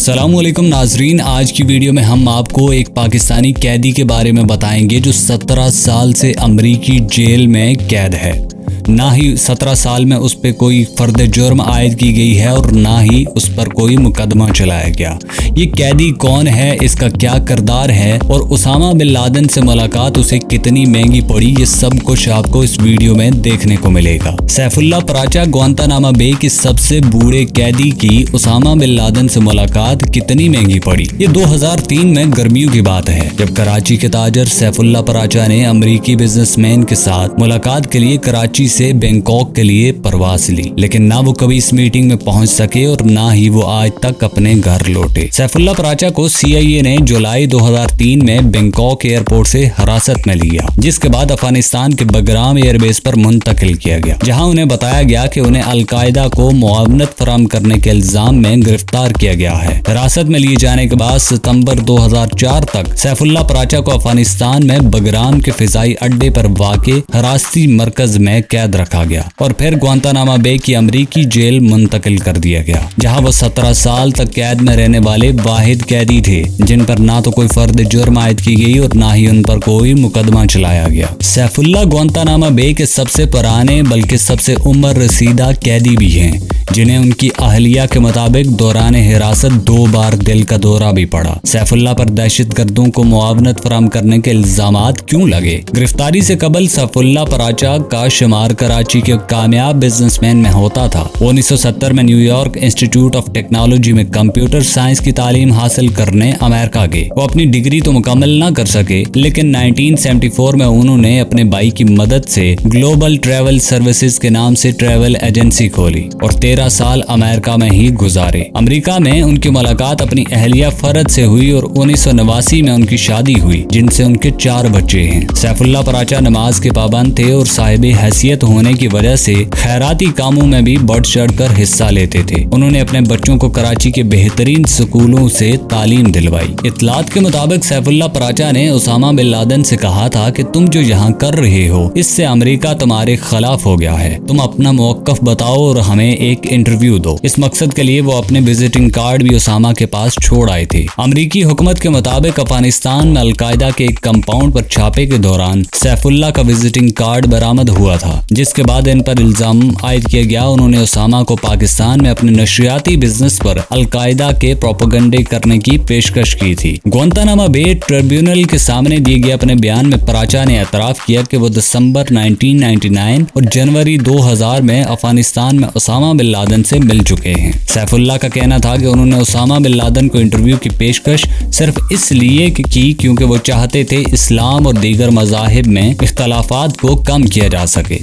السلام علیکم ناظرین، آج کی ویڈیو میں ہم آپ کو ایک پاکستانی قیدی کے بارے میں بتائیں گے جو 17 سال سے امریکی جیل میں قید ہے۔ نہ ہی 17 سال میں اس پہ کوئی فرد جرم عائد کی گئی ہے اور نہ ہی اس پر کوئی مقدمہ چلایا گیا۔ یہ قیدی کون ہے، اس کا کیا کردار ہے اور اسامہ بن لادن سے ملاقات اسے کتنی مہنگی پڑی، یہ سب کچھ آپ کو اس ویڈیو میں دیکھنے کو ملے گا۔ سیف اللہ پراچا گوانتانامو بے کے سب سے بوڑھے قیدی کی اسامہ بن لادن سے ملاقات کتنی مہنگی پڑی۔ یہ 2003 میں گرمیوں کی بات ہے جب کراچی کے تاجر سیف اللہ پراچا نے امریکی بزنس مین کے ساتھ ملاقات کے لیے کراچی سے بینکاک کے لیے پرواز لی، لیکن نہ وہ کبھی اس میٹنگ میں پہنچ سکے اور نہ ہی وہ آج تک اپنے گھر لوٹے۔ سیف اللہ پراچا کو CIA نے جولائی 2003 میں بینکاک ایئرپورٹ سے حراست میں لیا، جس کے بعد افغانستان کے بگرام ایئر بیس پر منتقل کیا گیا، جہاں انہیں بتایا گیا کہ انہیں القاعدہ کو معاونت فراہم کرنے کے الزام میں گرفتار کیا گیا ہے۔ حراست میں لیے جانے کے بعد ستمبر 2004 تک سیف اللہ پراچا کو افغانستان میں بگرام کے فضائی اڈے پر واقع حراستی مرکز میں قید رکھا گیا اور پھر گوانتانامو بے کی امریکی جیل منتقل کر دیا گیا، جہاں وہ 17 سال تک قید میں رہنے والے واحد قیدی تھے جن پر نہ تو کوئی فرد جرم عائد کی گئی اور نہ ہی ان پر کوئی مقدمہ چلایا گیا۔ سیف اللہ گوانتانامو بے کے سب سے پرانے بلکہ سب سے عمر رسیدہ قیدی بھی ہیں، جنہیں ان کی اہلیہ کے مطابق دوران حراست 2 بار دل کا دورہ بھی پڑا۔ سیف اللہ پر دہشت گردوں کو معاونت فراہم کرنے کے الزامات کیوں لگے؟ گرفتاری سے قبل سیف اللہ پراچا کا شمار کراچی کے کامیاب بزنس مین میں ہوتا تھا۔ وہ 1970 میں new York institute of technology میں کمپیوٹر سائنس کی تعلیم حاصل کرنے امریکہ گئے۔ وہ اپنی ڈگری تو مکمل نہ کر سکے، لیکن 1974 میں انہوں نے اپنے بھائی کی مدد سے گلوبل ٹریول سروسز کے نام سے ٹریول ایجنسی کھولی اور 13 سال امریکہ میں ہی گزارے۔ امریکہ میں ان کی ملاقات اپنی اہلیہ فرد سے ہوئی اور 1989 میں ان کی شادی ہوئی، جن سے ان کے 4 بچے ہیں۔ سیف اللہ پراچا نماز کے پابند تھے اور صاحب حیثیت ہونے کی وجہ سے خیراتی کاموں میں بھی بڑھ چڑھ کر حصہ لیتے تھے۔ انہوں نے اپنے بچوں کو کراچی کے بہترین سکولوں سے تعلیم دلوائی۔ اطلاعات کے مطابق سیف اللہ پراچا نے اسامہ بن لادن سے کہا تھا کہ تم جو یہاں کر رہے ہو اس سے امریکہ تمہارے خلاف ہو گیا ہے، تم اپنا موقف بتاؤ اور ہمیں ایک انٹرویو دو۔ اس مقصد کے لیے وہ اپنے وزٹنگ کارڈ بھی اسامہ کے پاس چھوڑ آئے تھے۔ امریکی حکومت کے مطابق افغانستان میں القاعدہ کے ایک کمپاؤنڈ پر چھاپے کے دوران سیف اللہ کا وزٹنگ کارڈ برآمد ہوا تھا، جس کے بعد ان پر الزام عائد کیا گیا۔ انہوں نے اسامہ کو پاکستان میں اپنے نشریاتی بزنس پر القاعدہ کے پروپیگنڈے کرنے کی پیشکش کی تھی۔ گوانتانامو بے ٹریبیونل کے سامنے دیے گئے اپنے بیان میں پراچا نے اعتراف کیا کہ وہ دسمبر 1999 اور جنوری 2000 میں افغانستان میں اسامہ بن لادن سے مل چکے ہیں۔ سیف اللہ کا کہنا تھا کہ انہوں نے اسامہ بن لادن کو انٹرویو کی پیشکش صرف اس لیے کی کیونکہ وہ چاہتے تھے اسلام اور دیگر مذاہب میں اختلافات کو کم کیا جا سکے۔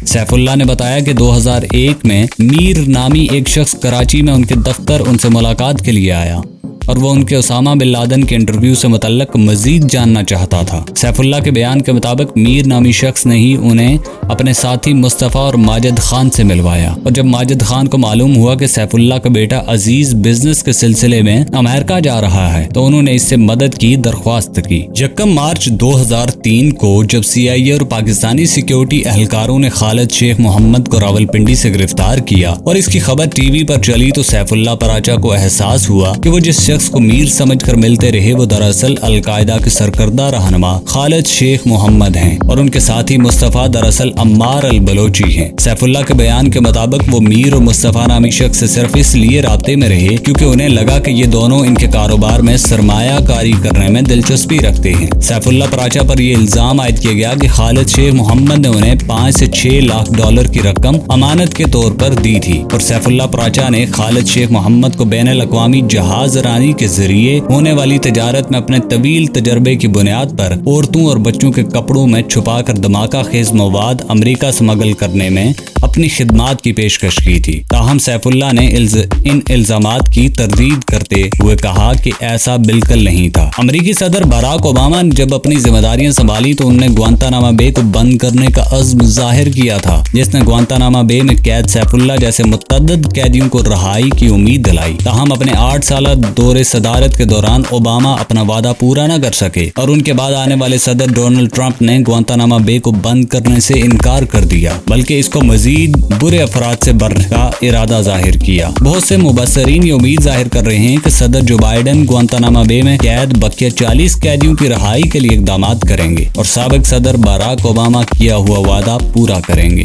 سیف اللہ نے بتایا کہ 2001 میں میر نامی ایک شخص کراچی میں ان کے دفتر ان سے ملاقات کے لیے آیا اور وہ ان کے اسامہ بن لادن کے انٹرویو سے متعلق مزید جاننا چاہتا تھا۔ سیف اللہ کے بیان کے مطابق میر نامی شخص نے ہی انہیں اپنے ساتھی مصطفیٰ اور ماجد خان سے ملوایا، اور جب ماجد خان کو معلوم ہوا کہ سیف اللہ کا بیٹا عزیز بزنس کے سلسلے میں امریکہ جا رہا ہے تو انہوں نے اس سے مدد کی درخواست کی۔ 1 مارچ 2003 کو جب CIA اور پاکستانی سیکیورٹی اہلکاروں نے خالد شیخ محمد کو راولپنڈی سے گرفتار کیا اور اس کی خبر ٹی وی پر چلی تو سیف اللہ پراچا کو احساس ہوا کہ وہ جس شخص کو میر سمجھ کر ملتے رہے وہ دراصل القاعدہ کے سرکردہ رہنما خالد شیخ محمد ہیں اور ان کے ساتھی مصطفیٰ دراصل عمار البلوچی ہیں۔ سیف اللہ کے بیان کے مطابق وہ میر اور مصطفیٰ نامی شخص سے صرف اس لیے رابطے میں رہے کیونکہ انہیں لگا کہ یہ دونوں ان کے کاروبار میں سرمایہ کاری کرنے میں دلچسپی رکھتے ہیں۔ سیف اللہ پراچا پر یہ الزام عائد کیا گیا کہ خالد شیخ محمد نے انہیں 5 سے 6 لاکھ ڈالر کی رقم امانت کے طور پر دی تھی اور سیف اللہ پراچا نے خالد شیخ محمد کو بین الاقوامی جہاز رانی کے ذریعے ہونے والی تجارت میں اپنے طویل تجربے کی بنیاد پر عورتوں اور بچوں کے کپڑوں میں چھپا کر دھماکہ خیز مواد امریکہ اسمگل کرنے میں اپنی خدمات کی پیشکش کی تھی۔ تاہم سیف اللہ نے ان الزامات کی تردید کرتے ہوئے کہا کہ ایسا بالکل نہیں تھا۔ امریکی صدر باراک اوباما نے جب اپنی ذمہ داریاں سنبھالی تو انہوں نے گوانتانامو بے کو بند کرنے کا عزم ظاہر کیا تھا، جس نے گوانتانامو بے میں قید سیف اللہ جیسے متعدد قیدیوں کو رہائی کی امید دلائی۔ تاہم اپنے 8 سالہ دور دورے صدارت کے دوران اوباما اپنا وعدہ پورا نہ کر سکے اور ان کے بعد آنے والے صدر ڈونلڈ ٹرمپ نے گوانتانامو بے کو بند کرنے سے انکار کر دیا، بلکہ اس کو مزید برے افراد سے بھرنے کا ارادہ ظاہر کیا۔ بہت سے مبصرین یہ امید ظاہر کر رہے ہیں کہ صدر جو بائیڈن گوانتانامو بے میں قید بقیہ 40 قیدیوں کی رہائی کے لیے اقدامات کریں گے اور سابق صدر باراک اوباما کیا ہوا وعدہ پورا کریں گے۔